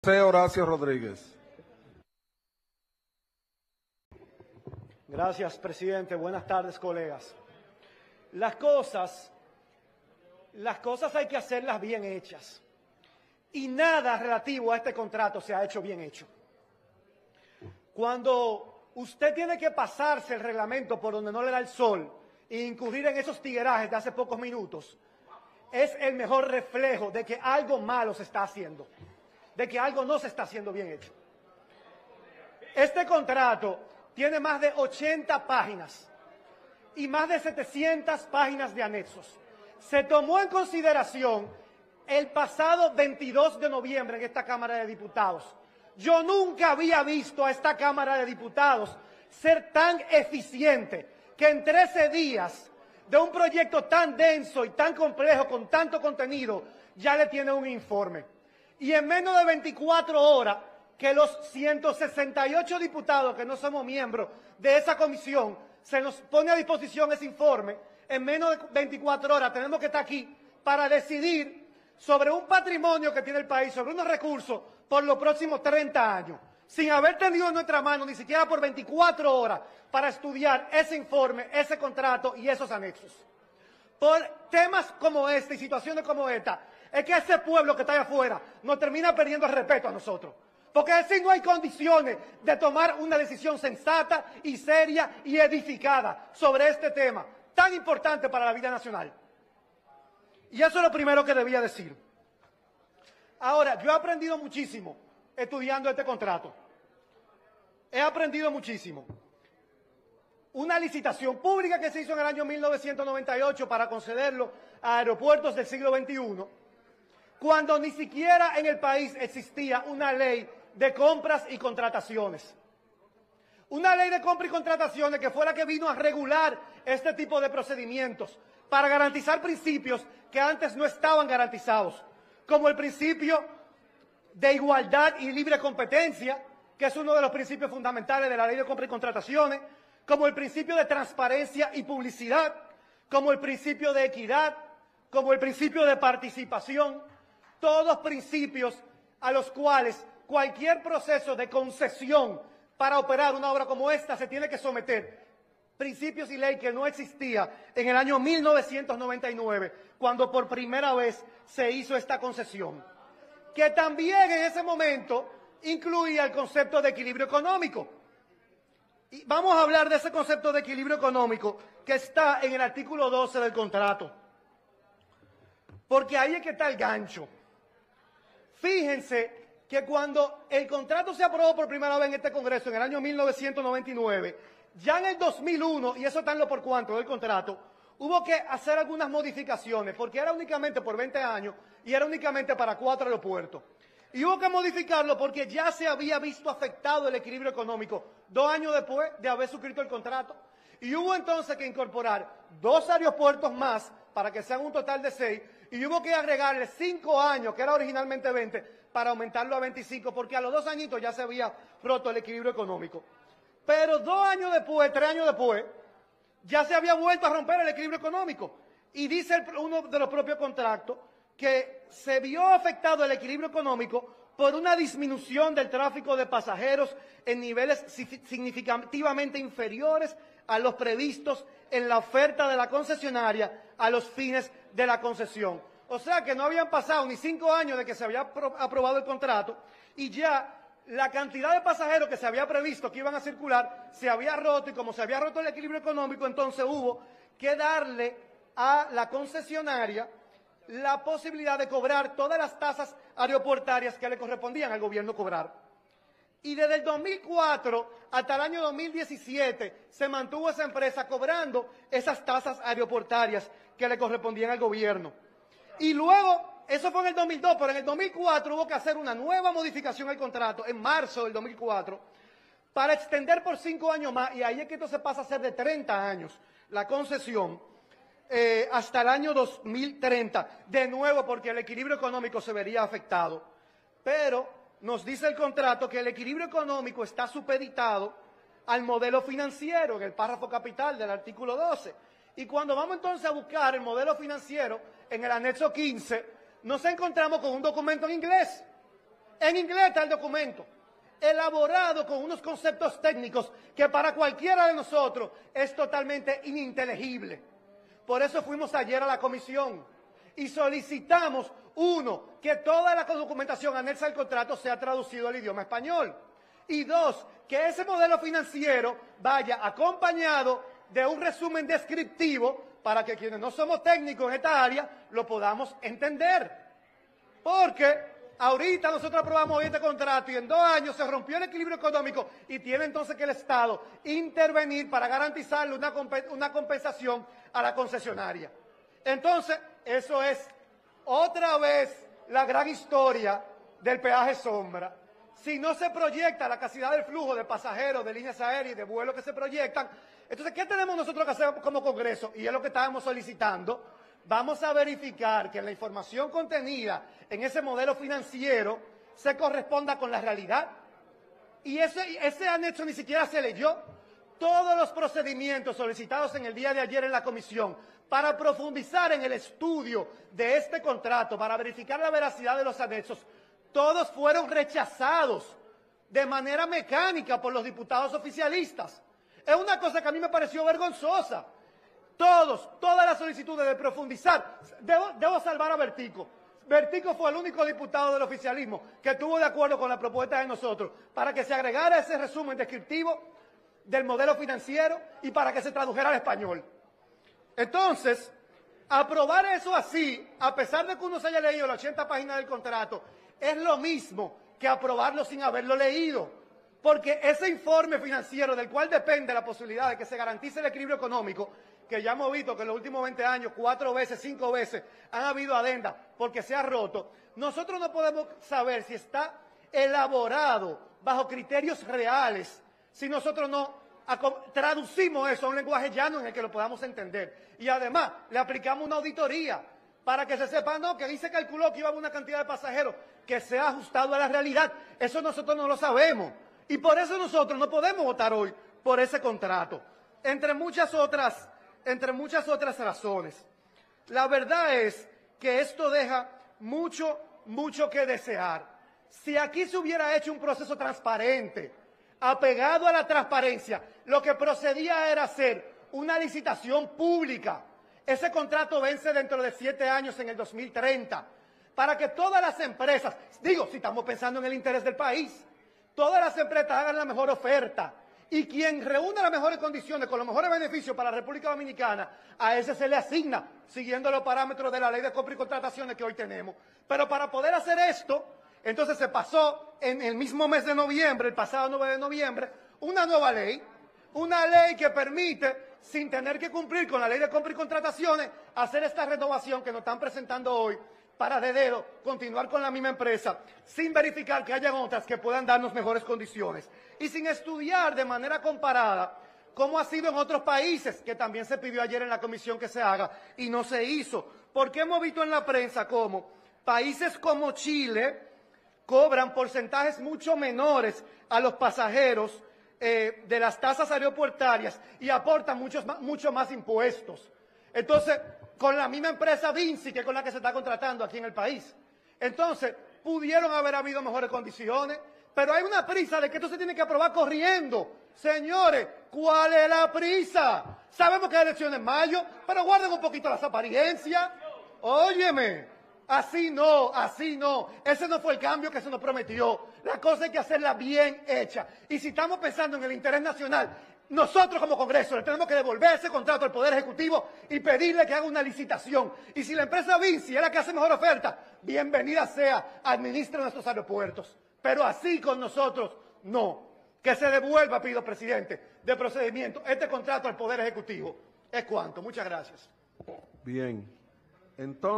José Horacio Rodríguez. Gracias, presidente. Buenas tardes, colegas. Las cosas hay que hacerlas bien hechas. Y nada relativo a este contrato se ha hecho bien hecho. Cuando usted tiene que pasarse el reglamento por donde no le da el sol e incurrir en esos tiguerajes de hace pocos minutos, es el mejor reflejo de que algo malo se está haciendo, de que algo no se está haciendo bien hecho. Este contrato tiene más de 80 páginas y más de 700 páginas de anexos. Se tomó en consideración el pasado 22 de noviembre en esta Cámara de Diputados. Yo nunca había visto a esta Cámara de Diputados ser tan eficiente que en 13 días de un proyecto tan denso y tan complejo, con tanto contenido, ya le tiene un informe. Y en menos de 24 horas, que los 168 diputados que no somos miembros de esa comisión, se nos pone a disposición ese informe, en menos de 24 horas tenemos que estar aquí para decidir sobre un patrimonio que tiene el país, sobre unos recursos por los próximos 30 años, sin haber tenido en nuestra mano ni siquiera por 24 horas para estudiar ese informe, ese contrato y esos anexos. Por temas como este y situaciones como esta, es que ese pueblo que está allá afuera nos termina perdiendo el respeto a nosotros. Porque así no hay condiciones de tomar una decisión sensata y seria y edificada sobre este tema tan importante para la vida nacional. Y eso es lo primero que debía decir. Ahora, yo he aprendido muchísimo estudiando este contrato. He aprendido muchísimo. Una licitación pública que se hizo en el año 1998 para concederlo a aeropuertos del siglo XXI, cuando ni siquiera en el país existía una ley de compras y contrataciones. Una ley de compras y contrataciones que fue la que vino a regular este tipo de procedimientos para garantizar principios que antes no estaban garantizados, como el principio de igualdad y libre competencia, que es uno de los principios fundamentales de la ley de compras y contrataciones, como el principio de transparencia y publicidad, como el principio de equidad, como el principio de participación, todos principios a los cuales cualquier proceso de concesión para operar una obra como esta se tiene que someter. Principios y ley que no existía en el año 1999, cuando por primera vez se hizo esta concesión, que también en ese momento incluía el concepto de equilibrio económico. Y vamos a hablar de ese concepto de equilibrio económico que está en el artículo 12 del contrato, porque ahí es que está el gancho. Fíjense que cuando el contrato se aprobó por primera vez en este Congreso en el año 1999, ya en el 2001, y eso está en lo por cuanto del contrato, hubo que hacer algunas modificaciones, porque era únicamente por 20 años y era únicamente para 4 aeropuertos. Y hubo que modificarlo porque ya se había visto afectado el equilibrio económico 2 años después de haber suscrito el contrato. Y hubo entonces que incorporar 2 aeropuertos más para que sean un total de 6, y hubo que agregarle 5 años, que era originalmente 20, para aumentarlo a 25, porque a los 2 añitos ya se había roto el equilibrio económico. Pero 2 años después, 3 años después, ya se había vuelto a romper el equilibrio económico. Y dice uno de los propios contratos que se vio afectado el equilibrio económico por una disminución del tráfico de pasajeros en niveles significativamente inferiores a los previstos en la oferta de la concesionaria a los fines de la concesión. O sea que no habían pasado ni 5 años de que se había aprobado el contrato y ya la cantidad de pasajeros que se había previsto que iban a circular se había roto, y como se había roto el equilibrio económico, entonces hubo que darle a la concesionaria la posibilidad de cobrar todas las tasas aeroportuarias que le correspondían al gobierno cobrar. Y desde el 2004 hasta el año 2017 se mantuvo esa empresa cobrando esas tasas aeroportuarias que le correspondían al gobierno. Y luego, eso fue en el 2002, pero en el 2004 hubo que hacer una nueva modificación al contrato, en marzo del 2004, para extender por 5 años más, y ahí es que esto se pasa a ser de 30 años, la concesión, hasta el año 2030, de nuevo porque el equilibrio económico se vería afectado. Pero nos dice el contrato que el equilibrio económico está supeditado al modelo financiero, en el párrafo capital del artículo 12. Y cuando vamos entonces a buscar el modelo financiero en el anexo 15, nos encontramos con un documento en inglés. En inglés está el documento, elaborado con unos conceptos técnicos que para cualquiera de nosotros es totalmente ininteligible. Por eso fuimos ayer a la comisión y solicitamos, uno, que toda la documentación anexa al contrato sea traducido al idioma español. Y dos, que ese modelo financiero vaya acompañado de un resumen descriptivo para que quienes no somos técnicos en esta área lo podamos entender. Porque ahorita nosotros aprobamos este contrato y en 2 años se rompió el equilibrio económico y tiene entonces que el Estado intervenir para garantizarle una compensación a la concesionaria. Entonces, eso es otra vez la gran historia del peaje sombra. Si no se proyecta la capacidad del flujo de pasajeros, de líneas aéreas y de vuelos que se proyectan, entonces, ¿qué tenemos nosotros que hacer como Congreso? Y es lo que estábamos solicitando. Vamos a verificar que la información contenida en ese modelo financiero se corresponda con la realidad. Y ese anexo ni siquiera se leyó. Todos los procedimientos solicitados en el día de ayer en la comisión para profundizar en el estudio de este contrato, para verificar la veracidad de los anexos, todos fueron rechazados de manera mecánica por los diputados oficialistas. Es una cosa que a mí me pareció vergonzosa. Todas las solicitudes de profundizar, debo salvar a Bertico. Bertico fue el único diputado del oficialismo que estuvo de acuerdo con la propuesta de nosotros para que se agregara ese resumen descriptivo del modelo financiero y para que se tradujera al español. Entonces, aprobar eso así, a pesar de que uno se haya leído las 80 páginas del contrato, es lo mismo que aprobarlo sin haberlo leído. Porque ese informe financiero del cual depende la posibilidad de que se garantice el equilibrio económico, que ya hemos visto que en los últimos 20 años, 4 veces, 5 veces, han habido adendas porque se ha roto, nosotros no podemos saber si está elaborado bajo criterios reales, si nosotros no traducimos eso a un lenguaje llano en el que lo podamos entender. Y además, le aplicamos una auditoría para que se sepa, no, que ahí se calculó que iba a haber una cantidad de pasajeros que se ha ajustado a la realidad. Eso nosotros no lo sabemos. Y por eso nosotros no podemos votar hoy por ese contrato, entre muchas otras razones. La verdad es que esto deja mucho que desear. Si aquí se hubiera hecho un proceso transparente, apegado a la transparencia, lo que procedía era hacer una licitación pública. Ese contrato vence dentro de 7 años, en el 2030, para que todas las empresas, digo, si estamos pensando en el interés del país, todas las empresas hagan la mejor oferta y quien reúna las mejores condiciones con los mejores beneficios para la República Dominicana, a ese se le asigna, siguiendo los parámetros de la ley de compra y contrataciones que hoy tenemos. Pero para poder hacer esto, entonces se pasó en el mismo mes de noviembre, el pasado 9 de noviembre, una nueva ley, una ley que permite, sin tener que cumplir con la ley de compra y contrataciones, hacer esta renovación que nos están presentando hoy, para de dedo continuar con la misma empresa, sin verificar que hayan otras que puedan darnos mejores condiciones. Y sin estudiar de manera comparada cómo ha sido en otros países, que también se pidió ayer en la comisión que se haga y no se hizo. Porque hemos visto en la prensa cómo países como Chile cobran porcentajes mucho menores a los pasajeros de las tasas aeroportuarias y aportan mucho más impuestos. Entonces, con la misma empresa Vinci, que es con la que se está contratando aquí en el país. Entonces, pudieron haber habido mejores condiciones, pero hay una prisa de que esto se tiene que aprobar corriendo. Señores, ¿cuál es la prisa? Sabemos que hay elecciones en mayo, pero guarden un poquito las apariencias. Óyeme, así no. Ese no fue el cambio que se nos prometió. La cosa hay que hacerla bien hecha. Y si estamos pensando en el interés nacional, nosotros como Congreso le tenemos que devolver ese contrato al Poder Ejecutivo y pedirle que haga una licitación. Y si la empresa Vinci es la que hace mejor oferta, bienvenida sea, administre nuestros aeropuertos. Pero así con nosotros, no. Que se devuelva, pido, presidente, de procedimiento, este contrato al Poder Ejecutivo. Es cuanto. Muchas gracias. Bien. Entonces...